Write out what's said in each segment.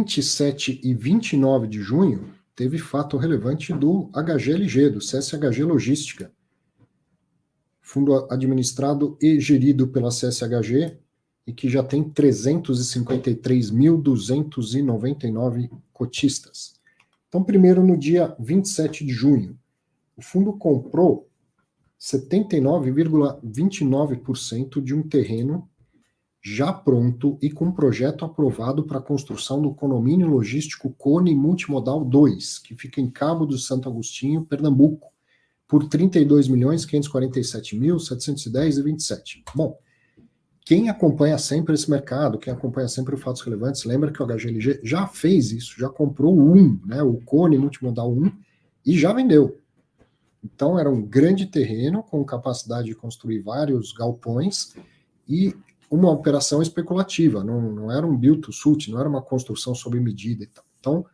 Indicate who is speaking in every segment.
Speaker 1: 27 e 29 de junho, teve fato relevante do HGLG, do CSHG Logística, fundo administrado e gerido pela CSHG, e que já tem 353.299 cotistas. Então, primeiro, no dia 27 de junho, o fundo comprou 79,29% de um terreno já pronto e com projeto aprovado para a construção do condomínio logístico Cone Multimodal 2, que fica em Cabo do Santo Agostinho, Pernambuco, por R$ 32.547.710,27. Bom, quem acompanha sempre esse mercado, quem acompanha sempre o Fatos Relevantes, lembra que o HGLG já fez isso, já comprou o Cone Multimodal 1, e já vendeu. Então era um grande terreno com capacidade de construir vários galpões e uma operação especulativa, não era um build to suit, não era uma construção sob medida e tal. Então,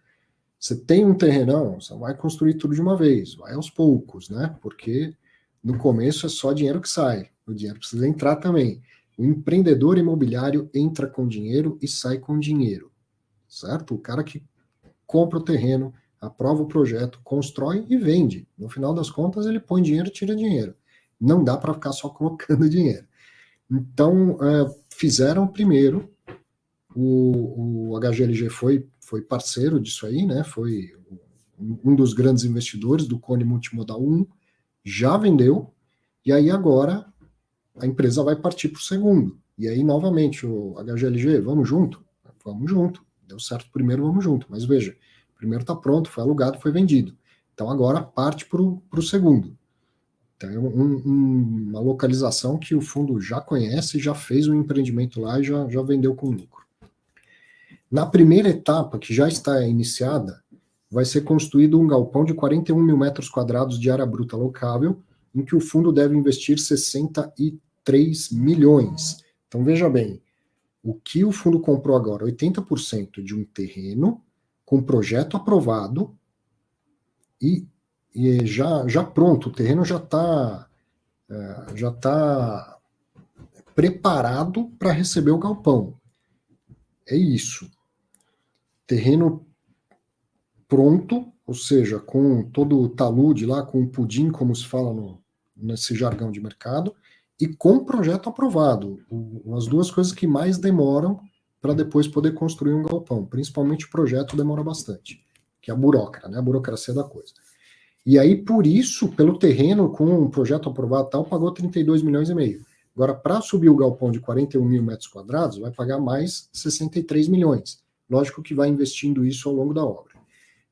Speaker 1: você tem um terrenão, você vai construir tudo de uma vez, vai aos poucos, né? Porque no começo é só dinheiro que sai, o dinheiro precisa entrar também. O empreendedor imobiliário entra com dinheiro e sai com dinheiro, certo? O cara que compra o terreno, aprova o projeto, constrói e vende. No final das contas, ele põe dinheiro e tira dinheiro. Não dá para ficar só colocando dinheiro. Então, fizeram primeiro, o HGLG foi parceiro disso aí, né? Foi um dos grandes investidores do Cone Multimodal 1, já vendeu, e aí agora a empresa vai partir para o segundo. E aí, novamente, o HGLG, vamos junto? Vamos junto. Deu certo primeiro, vamos junto. Mas veja, o primeiro está pronto, foi alugado, foi vendido. Então agora parte para o segundo. Então é uma localização que o fundo já conhece, já fez um empreendimento lá e já vendeu com lucro. Na primeira etapa, que já está iniciada, vai ser construído um galpão de 41 mil metros quadrados de área bruta locável, em que o fundo deve investir 63 milhões. Então veja bem, o que o fundo comprou agora? 80% de um terreno com projeto aprovado e já pronto, o terreno já está preparado para receber o galpão. É isso. Terreno pronto, ou seja, com todo o talude lá, com o pudim, como se fala nesse jargão de mercado, e com projeto aprovado. As duas coisas que mais demoram para depois poder construir um galpão. Principalmente o projeto demora bastante, que é a burocracia da coisa. E aí, por isso, pelo terreno, com um projeto aprovado e tal, pagou 32 milhões e meio. Agora, para subir o galpão de 41 mil metros quadrados, vai pagar mais 63 milhões. Lógico que vai investindo isso ao longo da obra.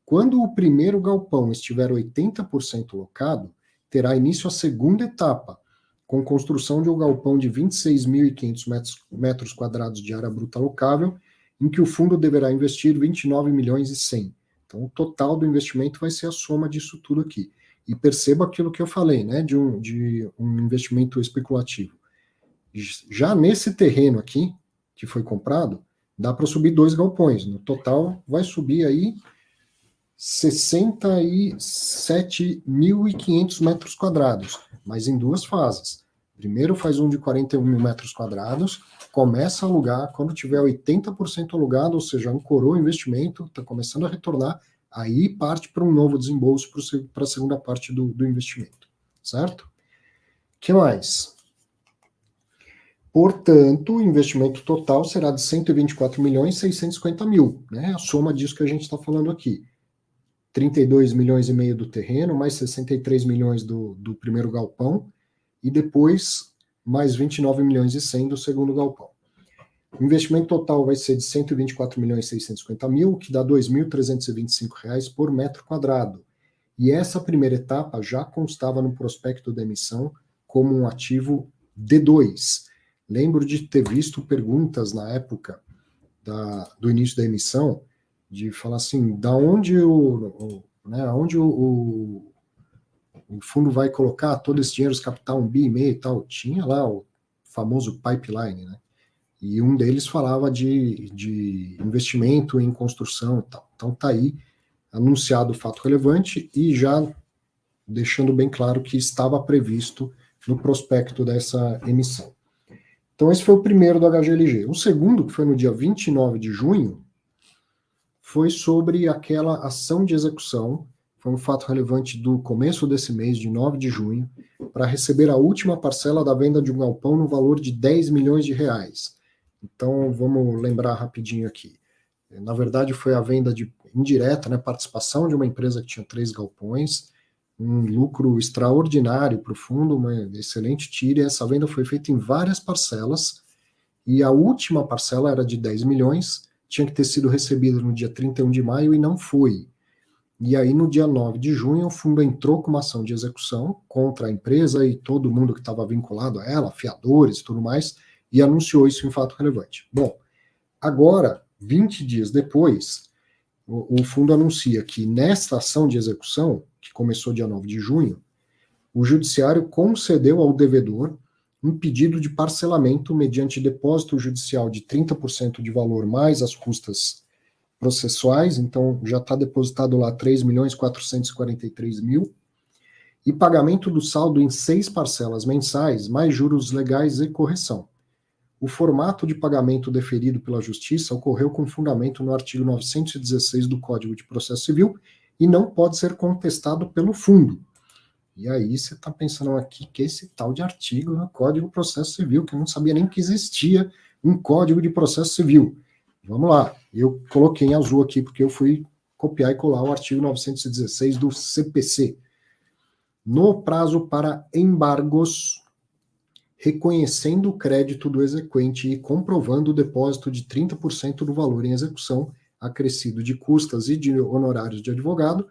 Speaker 1: Quando o primeiro galpão estiver 80% locado, terá início a segunda etapa, com construção de um galpão de 26.500 metros quadrados de área bruta locável, em que o fundo deverá investir 29 milhões e 100. Então, o total do investimento vai ser a soma disso tudo aqui. E perceba aquilo que eu falei, né, de um investimento especulativo. Já nesse terreno aqui, que foi comprado, dá para subir 2 galpões. No total, vai subir aí 67.500 metros quadrados, mas em 2 fases. Primeiro faz um de 41 mil metros quadrados, começa a alugar, quando tiver 80% alugado, ou seja, ancorou o investimento, está começando a retornar, aí parte para um novo desembolso para a segunda parte do investimento, certo? O que mais? Portanto, o investimento total será de 124 milhões e 650 mil, né? A soma disso que a gente está falando aqui. 32 milhões e meio do terreno, mais 63 milhões do primeiro galpão, e depois mais 29 milhões e 100 do segundo galpão. O investimento total vai ser de 124 milhões e 650 mil, que dá R$ 2.325 por metro quadrado. E essa primeira etapa já constava no prospecto da emissão como um ativo D2. Lembro de ter visto perguntas na época do início da emissão, de falar assim, da onde o fundo vai colocar todo esse dinheiro, capital 1,5 bi e tal. Tinha lá o famoso pipeline, né? E um deles falava de investimento em construção e tal. Então tá aí anunciado o fato relevante e já deixando bem claro que estava previsto no prospecto dessa emissão. Então esse foi o primeiro do HGLG. O segundo, que foi no dia 29 de junho, foi sobre aquela ação de execução, foi um fato relevante do começo desse mês, de 9 de junho, para receber a última parcela da venda de um galpão no valor de 10 milhões de reais. Então, vamos lembrar rapidinho aqui. Na verdade, foi a venda indireta, né, participação de uma empresa que tinha 3 galpões, um lucro extraordinário para o fundo, uma excelente tira, e essa venda foi feita em várias parcelas, e a última parcela era de 10 milhões, tinha que ter sido recebida no dia 31 de maio e não foi. E aí, no dia 9 de junho, o fundo entrou com uma ação de execução contra a empresa e todo mundo que estava vinculado a ela, fiadores e tudo mais, e anunciou isso em fato relevante. Bom, agora, 20 dias depois, o fundo anuncia que nesta ação de execução, que começou dia 9 de junho, o judiciário concedeu ao devedor um pedido de parcelamento mediante depósito judicial de 30% de valor mais as custas processuais, então já está depositado lá 3.443.000, e pagamento do saldo em 6 parcelas mensais, mais juros legais e correção. O formato de pagamento deferido pela Justiça ocorreu com fundamento no artigo 916 do Código de Processo Civil e não pode ser contestado pelo fundo. E aí você está pensando aqui que esse tal de artigo no Código de Processo Civil, que eu não sabia nem que existia um Código de Processo Civil. Vamos lá, eu coloquei em azul aqui porque eu fui copiar e colar o artigo 916 do CPC. No prazo para embargos, reconhecendo o crédito do exequente e comprovando o depósito de 30% do valor em execução, acrescido de custas e de honorários de advogado,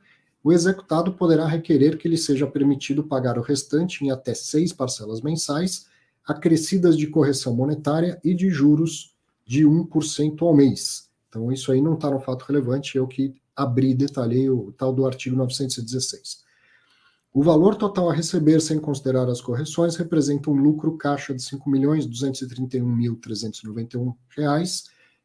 Speaker 1: o executado poderá requerer que lhe seja permitido pagar o restante em até 6 parcelas mensais, acrescidas de correção monetária e de juros de 1% ao mês. Então, isso aí não está no fato relevante, eu que abri e detalhei o tal do artigo 916. O valor total a receber, sem considerar as correções, representa um lucro caixa de R$ 5.231.391,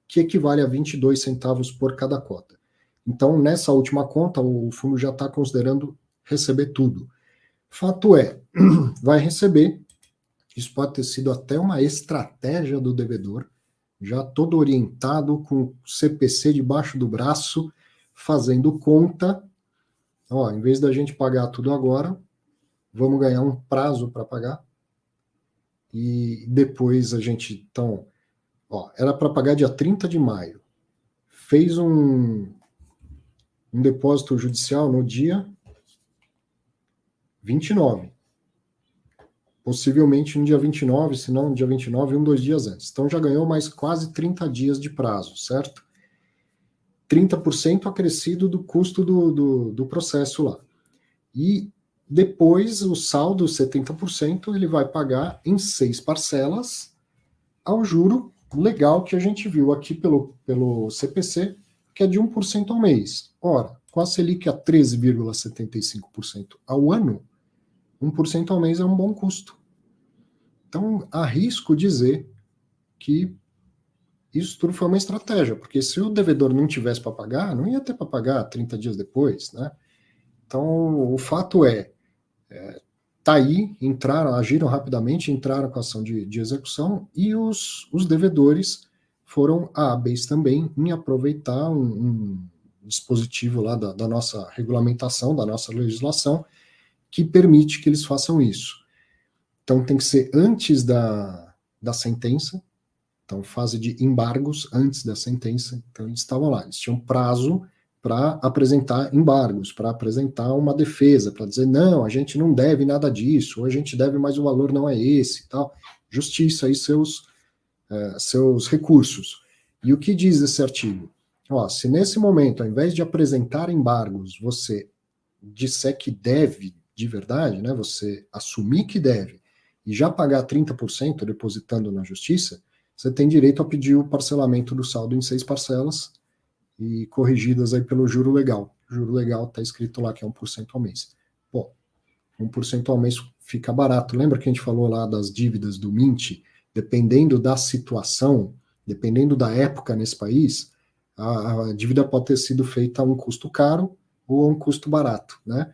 Speaker 1: que equivale a 22 centavos por cada cota. Então, nessa última conta, o fundo já está considerando receber tudo. Fato é, vai receber, isso pode ter sido até uma estratégia do devedor, já todo orientado com o CPC debaixo do braço, fazendo conta. Ó, em vez da gente pagar tudo agora, vamos ganhar um prazo para pagar. E depois a gente, então, ó, era para pagar dia 30 de maio. Fez um depósito judicial no dia 29. Possivelmente no dia 29, se não no dia 29, 2 dias antes. Então já ganhou mais quase 30 dias de prazo, certo? 30% acrescido do custo do processo lá. E depois o saldo, 70%, ele vai pagar em 6 parcelas ao juro legal que a gente viu aqui pelo CPC, que é de 1% ao mês. Ora, com a Selic a 13,75% ao ano, 1% ao mês é um bom custo. Então, arrisco dizer que isso tudo foi uma estratégia, porque se o devedor não tivesse para pagar, não ia ter para pagar 30 dias depois, né? Então, o fato tá aí, agiram rapidamente, entraram com a ação de execução, e os devedores foram hábeis também em aproveitar um dispositivo lá da nossa regulamentação, da nossa legislação, que permite que eles façam isso. Então tem que ser antes da sentença, então fase de embargos antes da sentença, então eles estavam lá, eles tinham prazo para apresentar embargos, para apresentar uma defesa, para dizer, não, a gente não deve nada disso, ou a gente deve, mas o valor não é esse, tal. Justiça aí seus recursos. E o que diz esse artigo? Ó, se nesse momento, ao invés de apresentar embargos, você disser que deve de verdade, né, você assumir que deve, e já pagar 30% depositando na justiça, você tem direito a pedir o parcelamento do saldo em 6 parcelas, e corrigidas aí pelo juro legal. O juro legal está escrito lá que é 1% ao mês. Bom, 1% ao mês fica barato. Lembra que a gente falou lá das dívidas do Mint? Dependendo da situação, dependendo da época nesse país, a dívida pode ter sido feita a um custo caro ou a um custo barato, né?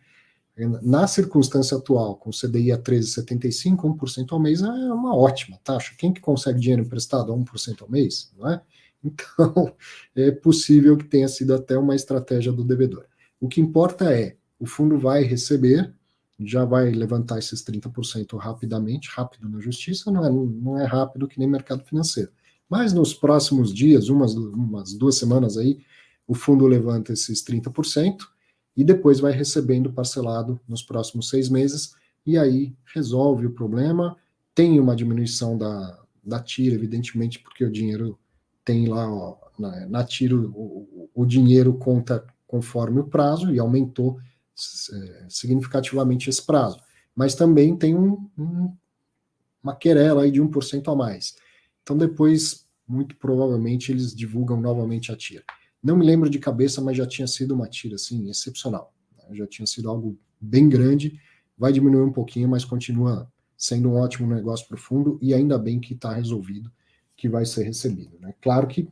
Speaker 1: Na circunstância atual, com CDI a 13,75, 1% ao mês é uma ótima taxa. Quem que consegue dinheiro emprestado a 1% ao mês? Não é? Então, é possível que tenha sido até uma estratégia do devedor. O que importa é, o fundo vai receber, já vai levantar esses 30% rapidamente, rápido na justiça, não é rápido que nem mercado financeiro. Mas nos próximos dias, umas 2 semanas aí, o fundo levanta esses 30% e depois vai recebendo parcelado nos próximos 6 meses, e aí resolve o problema, tem uma diminuição da tira, evidentemente, porque o dinheiro tem lá, ó, na tira, o dinheiro conta conforme o prazo e aumentou significativamente esse prazo. Mas também tem uma querela aí de 1% a mais. Então depois, muito provavelmente, eles divulgam novamente a tira. Não me lembro de cabeça, mas já tinha sido uma tira assim, excepcional. Já tinha sido algo bem grande, vai diminuir um pouquinho, mas continua sendo um ótimo negócio para o fundo, e ainda bem que está resolvido, que vai ser recebido. Né? Claro que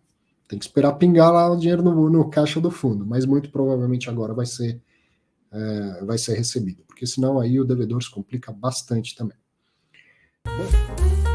Speaker 1: tem que esperar pingar lá o dinheiro no caixa do fundo, mas muito provavelmente agora vai ser recebido, porque senão aí o devedor se complica bastante também. Bom,